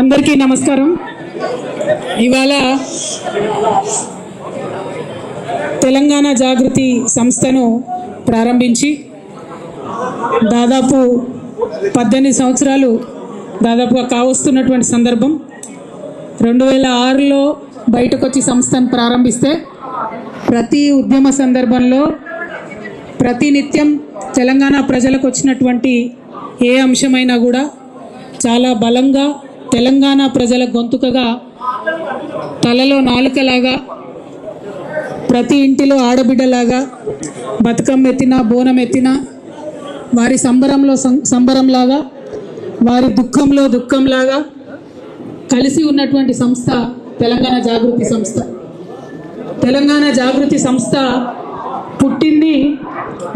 అందరికీ నమస్కారం. ఇవాళ తెలంగాణ జాగృతి సంస్థను ప్రారంభించి దాదాపు 18 సంవత్సరాలు దాదాపుగా కావస్తున్నటువంటి సందర్భం. 2006లో బయటకు వచ్చి సంస్థను ప్రారంభిస్తే ప్రతి ఉద్యమ సందర్భంలో ప్రతినిత్యం తెలంగాణ ప్రజలకు వచ్చినటువంటి ఏ అంశమైనా కూడా చాలా బలంగా తెలంగాణ ప్రజల గొంతుకగా తలలో నాలుకలాగా ప్రతి ఇంటిలో ఆడబిడ్డలాగా బతుకమ్మ ఎత్తినా బోనం ఎత్తినా వారి సంబరంలో సంబరంలాగా వారి దుఃఖంలో దుఃఖంలాగా కలిసి ఉన్నటువంటి సంస్థ తెలంగాణ జాగృతి సంస్థ. తెలంగాణ జాగృతి సంస్థ పుట్టింది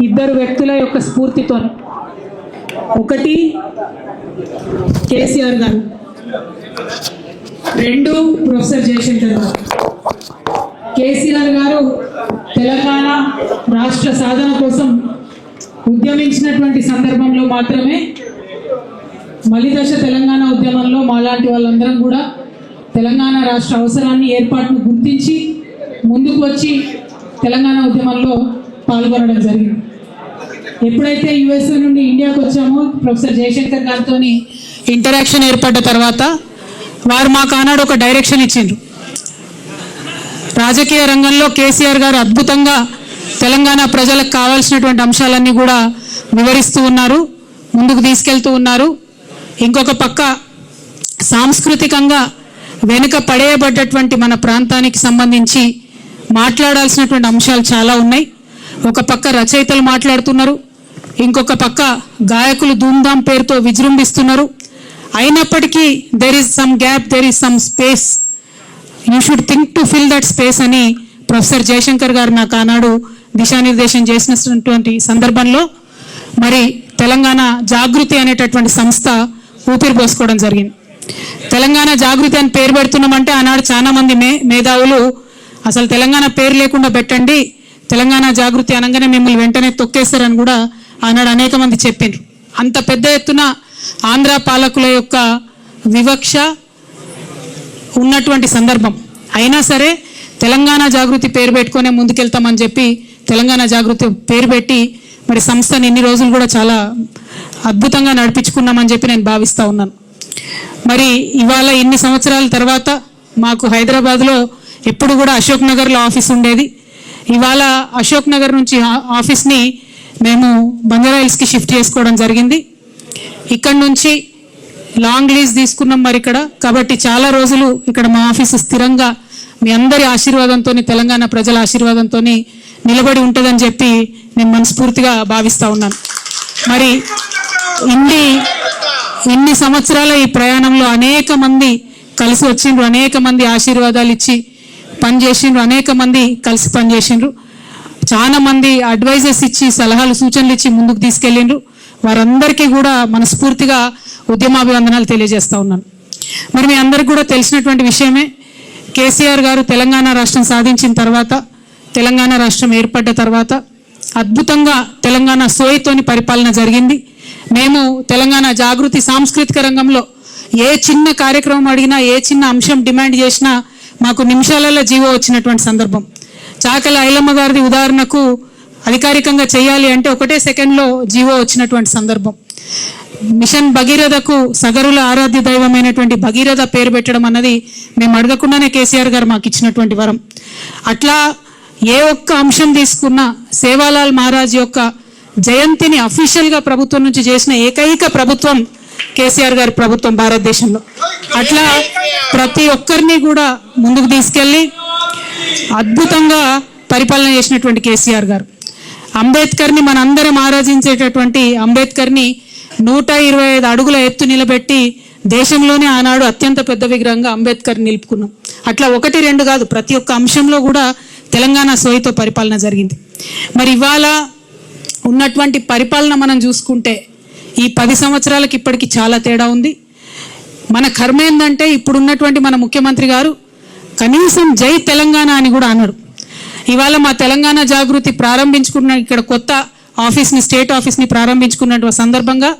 ఇద్దరు వ్యక్తుల యొక్క స్ఫూర్తితో. ఒకటి కేసీఆర్ గారు, రెండు ప్రొఫెసర్ జయశంకర్ గారు. కేసీఆర్ గారు తెలంగాణ రాష్ట్ర సాధన కోసం ఉద్యమించినటువంటి సందర్భంలో మాత్రమే మలిదశ తెలంగాణ ఉద్యమంలో మాలాంటి వాళ్ళందరం కూడా తెలంగాణ రాష్ట్ర అవసరాన్ని ఏర్పాటును గుర్తించి ముందుకు వచ్చి తెలంగాణ ఉద్యమంలో పాల్గొనడం జరిగింది. ఎప్పుడైతే యుఎస్ఏ నుండి ఇండియాకు వచ్చామో ప్రొఫెసర్ జయశంకర్ గారితో ఇంటరాక్షన్ ఏర్పడ్డ తర్వాత వారు మాకు ఆనాడు ఒక డైరెక్షన్ ఇచ్చిండ్రు. రాజకీయ రంగంలో కేసీఆర్ గారు అద్భుతంగా తెలంగాణ ప్రజలకు కావాల్సినటువంటి అంశాలన్నీ కూడా వివరిస్తూ ఉన్నారు, ముందుకు తీసుకెళ్తూ ఉన్నారు. ఇంకొక పక్క సాంస్కృతికంగా వెనుక పడేయబడ్డటువంటి మన ప్రాంతానికి సంబంధించి మాట్లాడాల్సినటువంటి అంశాలు చాలా ఉన్నాయి. ఒక పక్క రచయితలు మాట్లాడుతున్నారు, ఇంకొక పక్క గాయకులు ధూమ్ధామ్ పేరుతో విజృంభిస్తున్నారు. అయినప్పటికీ there is some gap, there is some space, you should think to fill that space అని ప్రొఫెసర్ జయశంకర్ గారు నాకు ఆనాడు దిశానిర్దేశం చేసినటువంటి సందర్భంలో మరి తెలంగాణ జాగృతి అనేటటువంటి సంస్థ ఊపిరి పోసుకోవడం జరిగింది. తెలంగాణ జాగృతి అని పేరు పెడుతున్నామంటే ఆనాడు చాలా మంది మేధావులు అసలు తెలంగాణ పేరు లేకుండా పెట్టండి, తెలంగాణ జాగృతి అనగానే మిమ్మల్ని వెంటనే తొక్కేస్తారని కూడా ఆనాడు అనేక మంది చెప్పిండ్రు. అంత పెద్ద ఎత్తున ఆంధ్ర పాలకుల యొక్క వివక్ష ఉన్నటువంటి సందర్భం అయినా సరే తెలంగాణ జాగృతి పేరు పెట్టుకునే ముందుకెళ్తామని చెప్పి తెలంగాణ జాగృతి పేరు పెట్టి మరి సంస్థని ఇన్ని రోజులు కూడా చాలా అద్భుతంగా నడిపించుకున్నామని చెప్పి నేను భావిస్తూ ఉన్నాను. మరి ఇవాళ ఇన్ని సంవత్సరాల తర్వాత మాకు హైదరాబాద్లో ఎప్పుడు కూడా అశోక్ నగర్లో ఆఫీస్ ఉండేది. ఇవాళ అశోక్ నగర్ నుంచి ఆఫీస్ని మేము బంజారాహిల్స్కి షిఫ్ట్ చేసుకోవడం జరిగింది. ఇక్కడ నుంచి లాంగ్ లీజ్ తీసుకున్నాం మరి ఇక్కడ, కాబట్టి చాలా రోజులు ఇక్కడ మా ఆఫీసు స్థిరంగా మీ అందరి ఆశీర్వాదంతో తెలంగాణ ప్రజల ఆశీర్వాదంతో నిలబడి ఉంటుందని చెప్పి నేను మనస్ఫూర్తిగా భావిస్తూ ఉన్నాను. మరి ఇన్ని సంవత్సరాల ఈ ప్రయాణంలో అనేక మంది కలిసి వచ్చిండ్రు, అనేక మంది ఆశీర్వాదాలు ఇచ్చి పనిచేసిండ్రు, అనేక మంది కలిసి పనిచేసిండ్రు, చాలా మంది అడ్వైజర్స్ ఇచ్చి సలహాలు సూచనలు ఇచ్చి ముందుకు తీసుకెళ్ళిండ్రు. వారందరికీ కూడా మనస్ఫూర్తిగా ఉద్యమాభివందనాలు తెలియజేస్తూ ఉన్నాను. మరి మీ అందరికీ కూడా తెలిసినటువంటి విషయమే, కేసీఆర్ గారు తెలంగాణ రాష్ట్రం సాధించిన తర్వాత, తెలంగాణ రాష్ట్రం ఏర్పడ్డ తర్వాత అద్భుతంగా తెలంగాణ సోయితోని పరిపాలన జరిగింది. మేము తెలంగాణ జాగృతి సాంస్కృతిక రంగంలో ఏ చిన్న కార్యక్రమం అడిగినా, ఏ చిన్న అంశం డిమాండ్ చేసినా మాకు నిమిషాలలో జీవో వచ్చినటువంటి సందర్భం. చాకల ఐలమ్మ గారిది ఉదాహరణకు అధికారికంగా చేయాలి అంటే ఒకటే సెకండ్లో జీవో వచ్చినటువంటి సందర్భం. మిషన్ భగీరథకు సగరుల ఆరాధ్య దైవమైనటువంటి భగీరథ పేరు పెట్టడం అన్నది మేము అడగకుండానే కేసీఆర్ గారు మాకు ఇచ్చినటువంటి వరం. అట్లా ఏ ఒక్క అంశం తీసుకున్నా సేవాలాల్ మహారాజ్ యొక్క జయంతిని అఫీషియల్గా ప్రభుత్వం నుంచి చేసిన ఏకైక ప్రభుత్వం కేసీఆర్ గారి ప్రభుత్వం భారతదేశంలో. అట్లా ప్రతి ఒక్కరిని కూడా ముందుకు తీసుకెళ్ళి అద్భుతంగా పరిపాలన చేసినటువంటి కేసీఆర్ గారు. అంబేద్కర్ని మనందరం ఆరాధించేటటువంటి అంబేద్కర్ని 125 అడుగుల ఎత్తు నిలబెట్టి దేశంలోనే ఆనాడు అత్యంత పెద్ద విగ్రహంగా అంబేద్కర్ నిలుపుకున్నాం. అట్లా 1-2 కాదు, ప్రతి ఒక్క అంశంలో కూడా తెలంగాణ సోయితో పరిపాలన జరిగింది. మరి ఇవాళ ఉన్నటువంటి పరిపాలన మనం చూసుకుంటే ఈ 10 సంవత్సరాలకి ఇప్పటికి చాలా తేడా ఉంది. మన కర్మ ఏంటంటే ఇప్పుడున్నటువంటి మన ముఖ్యమంత్రి గారు కనీసం జై తెలంగాణ అని కూడా అన్నాడు. ఇవాళ మా తెలంగాణ జాగృతి ప్రారంభించుకున్న ఇక్కడ కొత్త ఆఫీస్ని, స్టేట్ ఆఫీస్ని ప్రారంభించుకున్న సందర్భంగా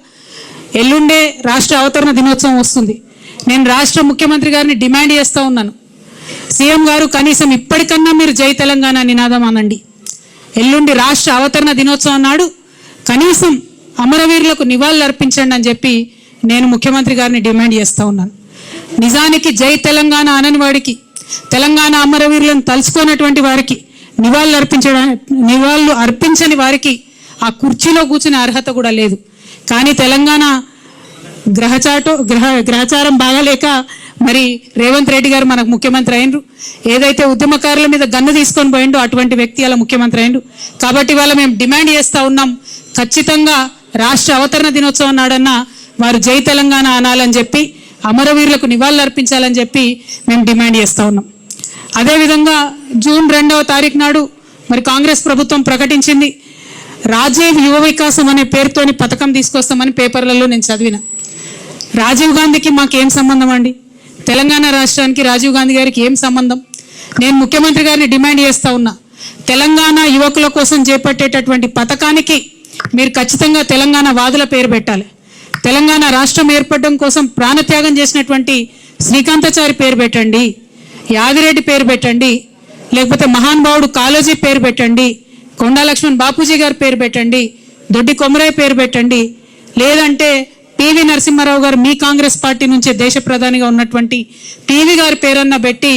ఎల్లుండే రాష్ట్ర అవతరణ దినోత్సవం వస్తుంది. నేను రాష్ట్ర ముఖ్యమంత్రి గారిని డిమాండ్ చేస్తూ ఉన్నాను, సీఎం గారు కనీసం ఇప్పటికన్నా మీరు జై తెలంగాణ నినాదం అనండి. ఎల్లుండి రాష్ట్ర అవతరణ దినోత్సవం నాడు కనీసం అమరవీరులకు నివాళులు అర్పించండి అని చెప్పి నేను ముఖ్యమంత్రి గారిని డిమాండ్ చేస్తూ ఉన్నాను. నిజానికి జై తెలంగాణ అనని వాడికి, తెలంగాణ అమరవీరులను తలుచుకున్నటువంటి వారికి, నివాళులు అర్పించని వారికి ఆ కుర్చీలో కూర్చునే అర్హత కూడా లేదు. కానీ తెలంగాణ గ్రహచారం బాగాలేక మరి రేవంత్ రెడ్డి గారు మనకు ముఖ్యమంత్రి అయినరు. ఏదైతే ఉద్యమకారుల మీద గన్ను తీసుకొని పోయిండో అటువంటి వ్యక్తి అలా ముఖ్యమంత్రి అయినరు. కాబట్టి వాళ్ళ మేము డిమాండ్ చేస్తూ ఉన్నాం, ఖచ్చితంగా రాష్ట్ర అవతరణ దినోత్సవం నాడన్నా వారు జై తెలంగాణ అనాలని చెప్పి, అమరవీరులకు నివాళులు అర్పించాలని చెప్పి మేము డిమాండ్ చేస్తూ ఉన్నాం. అదేవిధంగా జూన్ 2వ తారీఖు నాడు మరి కాంగ్రెస్ ప్రభుత్వం ప్రకటించింది, రాజీవ్ యువ వికాసం అనే పేరుతోని పథకం తీసుకొస్తామని పేపర్లలో నేను చదివిన. రాజీవ్ గాంధీకి మాకేం సంబంధం అండి? తెలంగాణ రాష్ట్రానికి రాజీవ్ గాంధీ గారికి ఏం సంబంధం? నేను ముఖ్యమంత్రి గారిని డిమాండ్ చేస్తూ ఉన్నా, తెలంగాణ యువకుల కోసం చేపట్టేటటువంటి పథకానికి మీరు ఖచ్చితంగా తెలంగాణ వాదుల పేరు పెట్టాలి. తెలంగాణ రాష్ట్రం ఏర్పడడం కోసం ప్రాణత్యాగం చేసినటువంటి శ్రీకాంతాచారి పేరు పెట్టండి, యాదిరెడ్డి పేరు పెట్టండి, లేకపోతే మహానుభావుడు కాళోజీ పేరు పెట్టండి, కొండా లక్ష్మణ్ బాపూజీ గారి పేరు పెట్టండి, దొడ్డి కొమరయ్య పేరు పెట్టండి, లేదంటే పివి నరసింహారావు గారు మీ కాంగ్రెస్ పార్టీ నుంచే దేశ ప్రధానిగా ఉన్నటువంటి పివి గారి పేరన్నా పెట్టి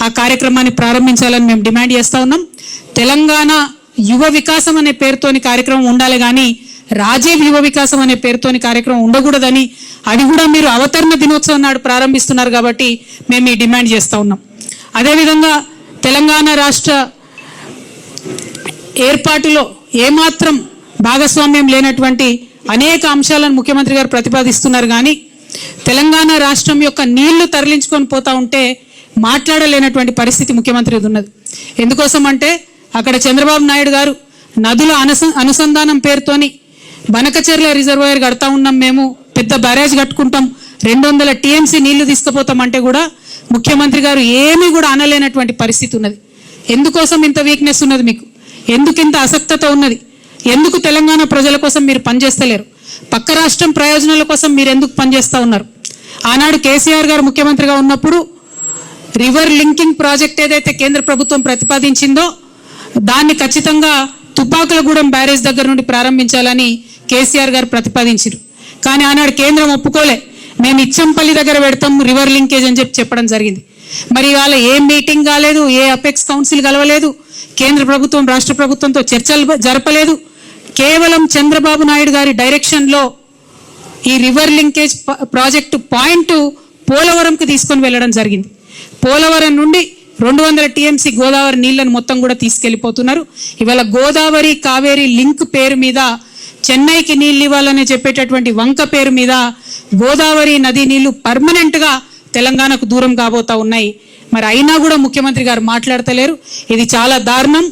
ఆ కార్యక్రమాన్ని ప్రారంభించాలని మేము డిమాండ్ చేస్తూ ఉన్నాం. తెలంగాణ యువ వికాసం అనే పేరుతోని కార్యక్రమం ఉండాలి కానీ రాజీవ్ యువ వికాసం అనే పేరుతోని కార్యక్రమం ఉండకూడదని, అది కూడా మీరు అవతరణ దినోత్సవం నాడు ప్రారంభిస్తున్నారు కాబట్టి మేము ఈ డిమాండ్ చేస్తూ ఉన్నాం. అదేవిధంగా తెలంగాణ రాష్ట్ర ఏర్పాటులో ఏమాత్రం భాగస్వామ్యం లేనటువంటి అనేక అంశాలను ముఖ్యమంత్రి గారు ప్రతిపాదిస్తున్నారు కానీ తెలంగాణ రాష్ట్రం యొక్క నీళ్లు తరలించుకొని పోతా ఉంటే మాట్లాడలేనటువంటి పరిస్థితి ముఖ్యమంత్రి ఉన్నది. ఎందుకోసం అంటే అక్కడ చంద్రబాబు నాయుడు గారు నదుల అనుసంధానం పేరుతోని బనకచెర్ల రిజర్వాయర్ కడతా ఉన్నాం, మేము పెద్ద బ్యారేజ్ కట్టుకుంటాం, 200 టీఎంసీ నీళ్లు తీసుకుపోతామంటే కూడా ముఖ్యమంత్రి గారు ఏమీ కూడా అనలేనటువంటి పరిస్థితి ఉన్నది. ఎందుకోసం ఇంత వీక్నెస్ ఉన్నది మీకు? ఎందుకు ఇంత అసక్తత ఉన్నది? ఎందుకు తెలంగాణ ప్రజల కోసం మీరు పనిచేస్తలేరు? పక్క రాష్ట్రం ప్రయోజనాల కోసం మీరు ఎందుకు పనిచేస్తూ ఉన్నారు? ఆనాడు కేసీఆర్ గారు ముఖ్యమంత్రిగా ఉన్నప్పుడు రివర్ లింకింగ్ ప్రాజెక్ట్ ఏదైతే కేంద్ర ప్రభుత్వం ప్రతిపాదించిందో దాన్ని ఖచ్చితంగా తుపాకులగూడెం బ్యారేజ్ దగ్గర నుండి ప్రారంభించాలని కేసీఆర్ గారు ప్రతిపాదించారు. కానీ ఆనాడు కేంద్రం ఒప్పుకోలే, మేము ఇచ్చంపల్లి దగ్గర పెడతాం రివర్ లింకేజ్ అని చెప్పడం జరిగింది. మరి ఇవాళ ఏ మీటింగ్ కాలేదు, ఏ అపెక్స్ కౌన్సిల్ కలవలేదు, కేంద్ర ప్రభుత్వం రాష్ట్ర ప్రభుత్వంతో చర్చలు జరపలేదు. కేవలం చంద్రబాబు నాయుడు గారి డైరెక్షన్లో ఈ రివర్ లింకేజ్ ప్రాజెక్టు పాయింట్ పోలవరంకి తీసుకొని వెళ్ళడం జరిగింది. పోలవరం నుండి 200 టీఎంసీ గోదావరి నీళ్లను మొత్తం కూడా తీసుకెళ్లిపోతున్నారు. ఇవాళ గోదావరి కావేరి లింక్ పేరు మీద చెన్నైకి నీళ్ళు ఇవ్వాలని చెప్పేటటువంటి వంక పేరు మీద గోదావరి నది నీళ్లు పర్మనెంట్గా తెలంగాణకు దూరం కాబోతా ఉన్నాయి. మరి అయినా కూడా ముఖ్యమంత్రి గారు మాట్లాడతలేరు. ఇది చాలా దారుణం.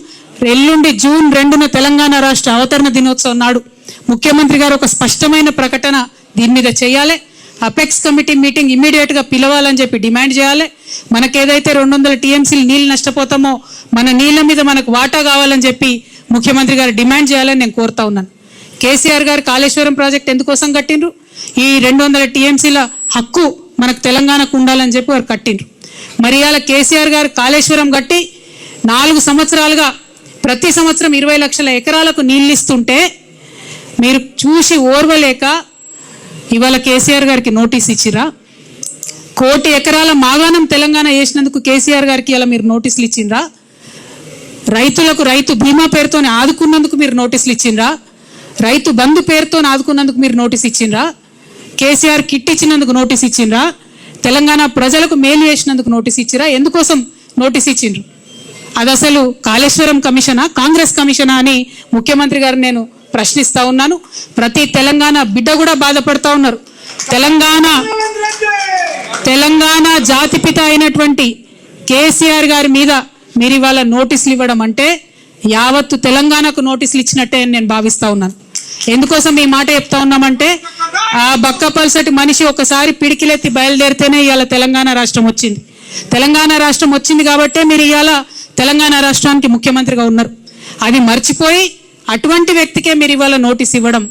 ఎల్లుండి జూన్ 2న తెలంగాణ రాష్ట్ర అవతరణ దినోత్సవం నాడు ముఖ్యమంత్రి గారు ఒక స్పష్టమైన ప్రకటన దీని మీద చేయాలి. అపెక్స్ కమిటీ మీటింగ్ ఇమ్మీడియట్గా పిలవాలని చెప్పి డిమాండ్ చేయాలి. మనకేదైతే 200 టీఎంసీలు నీళ్ళు నష్టపోతామో మన నీళ్ళ మీద మనకు వాటా కావాలని చెప్పి ముఖ్యమంత్రి గారు డిమాండ్ చేయాలని నేను కోరుతా ఉన్నాను. కేసీఆర్ గారు కాళేశ్వరం ప్రాజెక్ట్ ఎందుకోసం కట్టిండ్రు? ఈ 200 టీఎంసీల హక్కు మనకు తెలంగాణకు ఉండాలని చెప్పి వారు కట్టిండ్రు. మరి ఇవాళ కేసీఆర్ గారు కాళేశ్వరం కట్టి 4 సంవత్సరాలుగా ప్రతి సంవత్సరం 20 లక్షల ఎకరాలకు నీళ్ళు ఇస్తుంటే మీరు చూసి ఓర్వలేక ఇవాళ కేసీఆర్ గారికి నోటీస్ ఇచ్చిరా? 1 కోటి ఎకరాల మాగాణం తెలంగాణ వేసినందుకు కేసీఆర్ గారికి ఇలా మీరు నోటీసులు ఇచ్చిండ్రా? రైతులకు రైతు బీమా పేరుతో ఆదుకున్నందుకు మీరు నోటీసులు ఇచ్చిండ్రా? రైతు బంధు పేరుతో ఆదుకున్నందుకు మీరు నోటీస్ ఇచ్చిండ్రా? కేసీఆర్ కిట్ ఇచ్చినందుకు నోటీస్ ఇచ్చిండ్రా? తెలంగాణ ప్రజలకు మేలు చేసినందుకు నోటీస్ ఇచ్చిరా? ఎందుకోసం నోటీస్ ఇచ్చిండ్రు? అది అసలు కాళేశ్వరం కమిషనా, కాంగ్రెస్ కమిషనా అని ముఖ్యమంత్రి గారు నేను ప్రశ్నిస్తా ఉన్నాను. ప్రతి తెలంగాణ బిడ్డ కూడా బాధపడతా ఉన్నారు. తెలంగాణ జాతిపిత అయినటువంటి కేసీఆర్ గారి మీద మీరు ఇవాళ నోటీసులు ఇవ్వడం అంటే యావత్తు తెలంగాణకు నోటీసులు ఇచ్చినట్టే నేను భావిస్తా ఉన్నాను. ఎందుకోసం ఈ మాట చెప్తా ఉన్నామంటే ఆ బక్కపల్సటి మనిషి ఒకసారి పిడికిలెత్తి బయలుదేరితేనే ఇవాళ తెలంగాణ రాష్ట్రం వచ్చింది. తెలంగాణ రాష్ట్రం వచ్చింది కాబట్టే మీరు ఇవాళ తెలంగాణ రాష్ట్రానికి ముఖ్యమంత్రిగా ఉన్నారు. అది మర్చిపోయి అటువంటి వ్యక్తికే మీరు ఇవాళ నోటీస్ ఇవ్వడం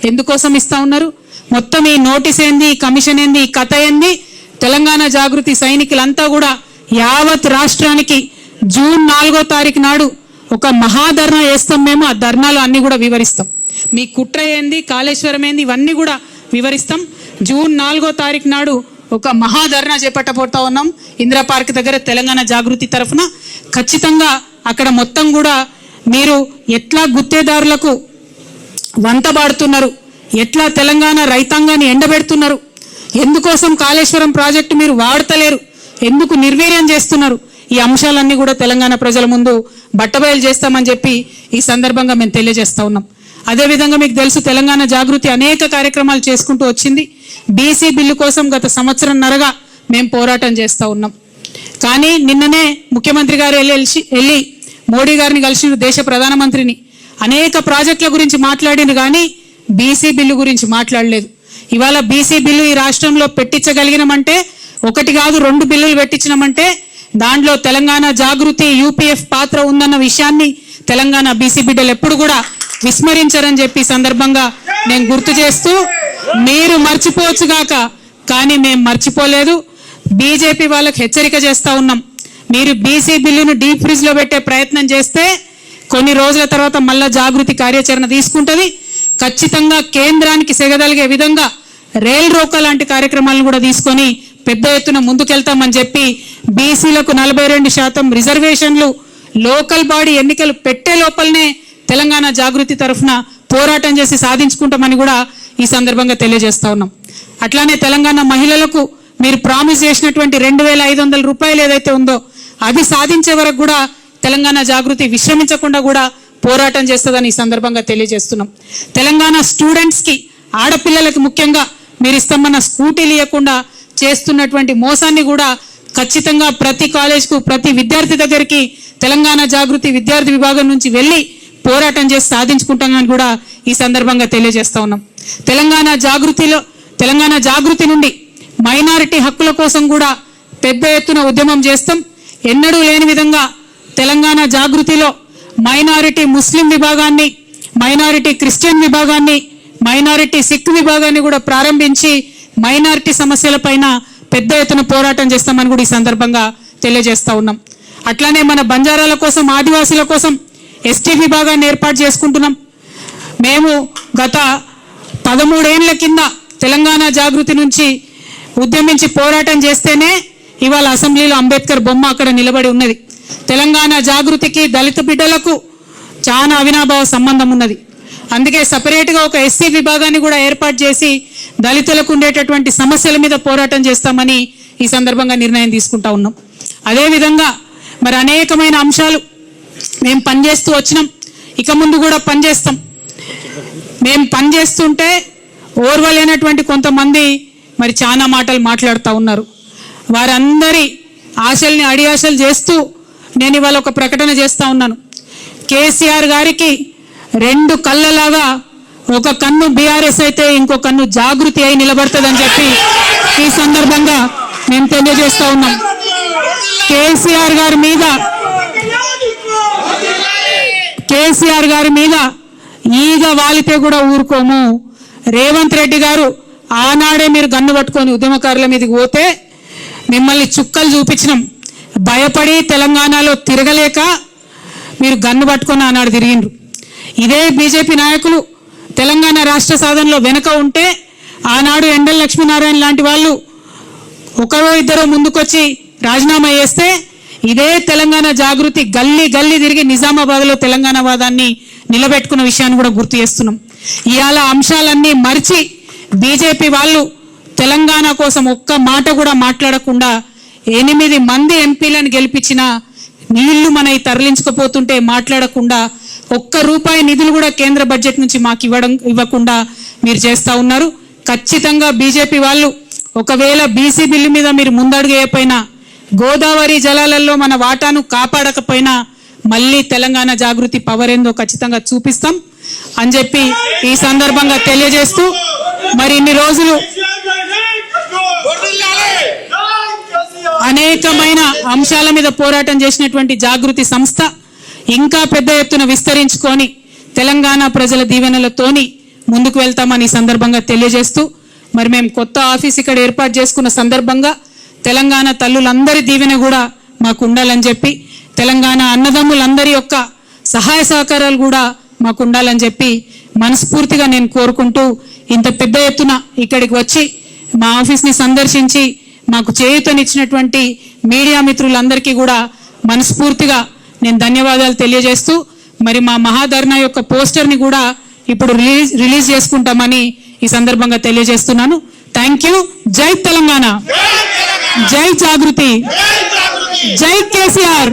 ఎందుకోసం ఇస్తా ఉన్నారు? మొత్తం ఈ నోటీస్ ఏంది, ఈ కమిషన్ ఏంది, ఈ కథ ఏంది తెలంగాణ జాగృతి సైనికులంతా కూడా యావత్ రాష్ట్రానికి జూన్ 4వ తారీఖు నాడు ఒక మహాధర్నా చేస్తాం. మేము ఆ ధర్నాలు అన్ని కూడా వివరిస్తాం. మీ కుట్ర ఏంది, కాళేశ్వరం ఏంది, ఇవన్నీ కూడా వివరిస్తాం. జూన్ 4వ తారీఖు నాడు ఒక మహాధర్నా చేపట్టబోతా ఉన్నాం ఇందిరా పార్క్ దగ్గర తెలంగాణ జాగృతి తరఫున. ఖచ్చితంగా అక్కడ మొత్తం కూడా మీరు ఎట్లా గుత్తేదారులకు వంతబాడుతున్నారు, ఎట్లా తెలంగాణ రైతాంగాన్ని ఎండబెడుతున్నారు, ఎందుకోసం కాళేశ్వరం ప్రాజెక్టు మీరు వాడతలేరు, ఎందుకు నిర్వీర్యం చేస్తున్నారు, ఈ అంశాలన్నీ కూడా తెలంగాణ ప్రజల ముందు బట్టబయలు చేస్తామని చెప్పి ఈ సందర్భంగా మేము తెలియజేస్తా ఉన్నాం. అదేవిధంగా మీకు తెలుసు తెలంగాణ జాగృతి అనేక కార్యక్రమాలు చేసుకుంటూ వచ్చింది. బీసీ బిల్లు కోసం గత సంవత్సరంన్నరగా మేము పోరాటం చేస్తూ ఉన్నాం. కానీ నిన్ననే ముఖ్యమంత్రి గారు వెళ్ళి మోడీ గారిని కలిసిన దేశ ప్రధానమంత్రిని అనేక ప్రాజెక్టుల గురించి మాట్లాడిన కానీ బీసీ బిల్లు గురించి మాట్లాడలేదు. ఇవాళ బీసీ బిల్లు ఈ రాష్ట్రంలో పెట్టించగలిగినామంటే, ఒకటి కాదు 2 బిల్లులు పెట్టించినామంటే దాంట్లో తెలంగాణ జాగృతి యూపీఎఫ్ పాత్ర ఉందన్న విషయాన్ని తెలంగాణ బీసీ బిడ్డలు ఎప్పుడు కూడా విస్మరించారని చెప్పి సందర్భంగా నేను గుర్తు చేస్తూ, మీరు మర్చిపోవచ్చుగాక కానీ మేము మర్చిపోలేదు. బీజేపీ వాళ్ళకి హెచ్చరిక చేస్తా ఉన్నాం, మీరు బీసీ బిల్లును డీప్ ఫ్రిడ్జ్ లో పెట్టే ప్రయత్నం చేస్తే కొన్ని రోజుల తర్వాత మళ్ళా జాగృతి కార్యాచరణ తీసుకుంటుంది. ఖచ్చితంగా కేంద్రానికి సెగదలిగే విధంగా రైల్ రోకో లాంటి కార్యక్రమాలను కూడా తీసుకొని పెద్ద ఎత్తున ముందుకెళ్తామని చెప్పి బీసీలకు 42% రిజర్వేషన్లు లోకల్ బాడీ ఎన్నికలు పెట్టే లోపలనే తెలంగాణ జాగృతి తరఫున పోరాటం చేసి సాధించుకుంటామని కూడా ఈ సందర్భంగా తెలియజేస్తా ఉన్నాం. అట్లానే తెలంగాణ మహిళలకు మీరు ప్రామిస్ చేసినటువంటి 2500 రూపాయలు ఏదైతే ఉందో అది సాధించే వరకు కూడా తెలంగాణ జాగృతి విశ్రమించకుండా కూడా పోరాటం చేస్తుందని ఈ సందర్భంగా తెలియజేస్తున్నాం. తెలంగాణ స్టూడెంట్స్కి, ఆడపిల్లలకి ముఖ్యంగా మీరు ఇస్తామన్న స్కూటీలు ఇవ్వకుండా చేస్తున్నటువంటి మోసాన్ని కూడా ఖచ్చితంగా ప్రతి కాలేజ్కు, ప్రతి విద్యార్థి దగ్గరికి తెలంగాణ జాగృతి విద్యార్థి విభాగం నుంచి వెళ్ళి పోరాటం చేసి సాధించుకుంటామని కూడా ఈ సందర్భంగా తెలియజేస్తా ఉన్నాం. తెలంగాణ జాగృతి నుండి మైనారిటీ హక్కుల కోసం కూడా పెద్ద ఎత్తున ఉద్యమం చేస్తాం. ఎన్నడూ లేని విధంగా తెలంగాణ జాగృతిలో మైనారిటీ ముస్లిం విభాగాన్ని, మైనారిటీ క్రిస్టియన్ విభాగాన్ని, మైనారిటీ సిక్ విభాగాన్ని కూడా ప్రారంభించి మైనారిటీ సమస్యలపైన పెద్ద ఎత్తున పోరాటం చేస్తామని కూడా ఈ సందర్భంగా తెలియజేస్తా ఉన్నాం. అట్లానే మన బంజారాల కోసం, ఆదివాసీల కోసం ఎస్టీ విభాగాన్ని ఏర్పాటు చేసుకుంటున్నాం. మేము గత 13 ఏళ్ల కింద తెలంగాణ జాగృతి నుంచి ఉద్యమించి పోరాటం చేస్తేనే ఇవాళ అసెంబ్లీలో అంబేద్కర్ బొమ్మ అక్కడ నిలబడి ఉన్నది. తెలంగాణ జాగృతికి దళిత బిడ్డలకు చాలా అవినాభావ సంబంధం ఉన్నది. అందుకే సపరేట్గా ఒక ఎస్సీ విభాగాన్ని కూడా ఏర్పాటు చేసి దళితులకు ఉండేటటువంటి సమస్యల మీద పోరాటం చేస్తామని ఈ సందర్భంగా నిర్ణయం తీసుకుంటా ఉన్నాం. అదేవిధంగా మరి అనేకమైన అంశాలు మేము పనిచేస్తూ వచ్చినాం, ఇక ముందు కూడా పనిచేస్తాం. మేము పనిచేస్తుంటే ఓర్వలేనటువంటి కొంతమంది మరి చాలా మాటలు మాట్లాడుతూ ఉన్నారు. వారందరి ఆశల్ని అడియాశలు చేస్తూ నేను ఇవాళ ఒక ప్రకటన చేస్తూ ఉన్నాను. కేసీఆర్ గారికి 2 కళ్ళలాగా ఒక కన్ను బీఆర్ఎస్ అయితే ఇంకో కన్ను జాగృతి అయి నిలబడుతుందని చెప్పి ఈ సందర్భంగా మేము తెలియజేస్తూ ఉన్నాం. కేసీఆర్ గారి మీద ఈగ వాలితే కూడా ఊరుకోము. రేవంత్ రెడ్డి గారు ఆనాడే మీరు గన్ను పట్టుకొని ఉద్యమకారుల మీదకి పోతే మిమ్మల్ని చుక్కలు చూపించినాం. భయపడి తెలంగాణలో తిరగలేక మీరు గన్ను పట్టుకొని ఆనాడు తిరిగిండ్రు. ఇదే బీజేపీ నాయకులు తెలంగాణ రాష్ట్ర సాధనలో వెనుక ఉంటే ఆనాడు ఎండల లక్ష్మీనారాయణ లాంటి వాళ్ళు ఒకరో ఇద్దరో ముందుకొచ్చి రాజీనామా చేస్తే ఇదే తెలంగాణ జాగృతి గల్లీ గల్లీ తిరిగి నిజామాబాద్లో తెలంగాణ వాదాన్ని నిలబెట్టుకున్న విషయాన్ని కూడా గుర్తు చేస్తున్నాం. ఇవాళ అంశాలన్నీ మరిచి బీజేపీ వాళ్ళు తెలంగాణ కోసం ఒక్క మాట కూడా మాట్లాడకుండా 8 మంది ఎంపీలను గెలిపించిన నీళ్లు మనవి తరలించకపోతుంటే మాట్లాడకుండా ₹1 నిధులు కూడా కేంద్ర బడ్జెట్ నుంచి మాకు ఇవ్వకుండా మీరు చేస్తూ ఉన్నారు. ఖచ్చితంగా బీజేపీ వాళ్ళు ఒకవేళ బీసీ బిల్లు మీద మీరు ముందడుగేయకపోయినా, గోదావరి జలాలలో మన వాటాను కాపాడకపోయినా మళ్ళీ తెలంగాణ జాగృతి పవర్ ఏందో ఖచ్చితంగా చూపిస్తాం అని చెప్పి ఈ సందర్భంగా తెలియజేస్తూ, మరి ఇన్ని రోజులు అనేకమైన అంశాల మీద పోరాటం చేసినటువంటి జాగృతి సంస్థ ఇంకా పెద్ద ఎత్తున విస్తరించుకొని తెలంగాణ ప్రజల దీవెనలతోని ముందుకు వెళ్తామని ఈ సందర్భంగా తెలియజేస్తూ, మరి మేము కొత్త ఆఫీస్ ఇక్కడ ఏర్పాటు చేసుకున్న సందర్భంగా తెలంగాణ తల్లులందరి దీవెన కూడా మాకు ఉండాలని చెప్పి, తెలంగాణ అన్నదమ్ములందరి యొక్క సహాయ సహకారాలు కూడా మాకు ఉండాలని చెప్పి మనస్ఫూర్తిగా నేను కోరుకుంటూ, ఇంత పెద్ద ఎత్తున ఇక్కడికి వచ్చి మా ఆఫీస్ని సందర్శించి మాకు చేయూతనిచ్చినటువంటి మీడియా మిత్రులందరికీ కూడా మనస్ఫూర్తిగా నేను ధన్యవాదాలు తెలియజేస్తూ, మరి మా మహాధర్నా యొక్క పోస్టర్ని కూడా ఇప్పుడు రిలీజ్ చేసుకుంటామని ఈ సందర్భంగా తెలియజేస్తున్నాను. Thank you. జై తెలంగాణ, జై జాగృతి, జై కేసీఆర్.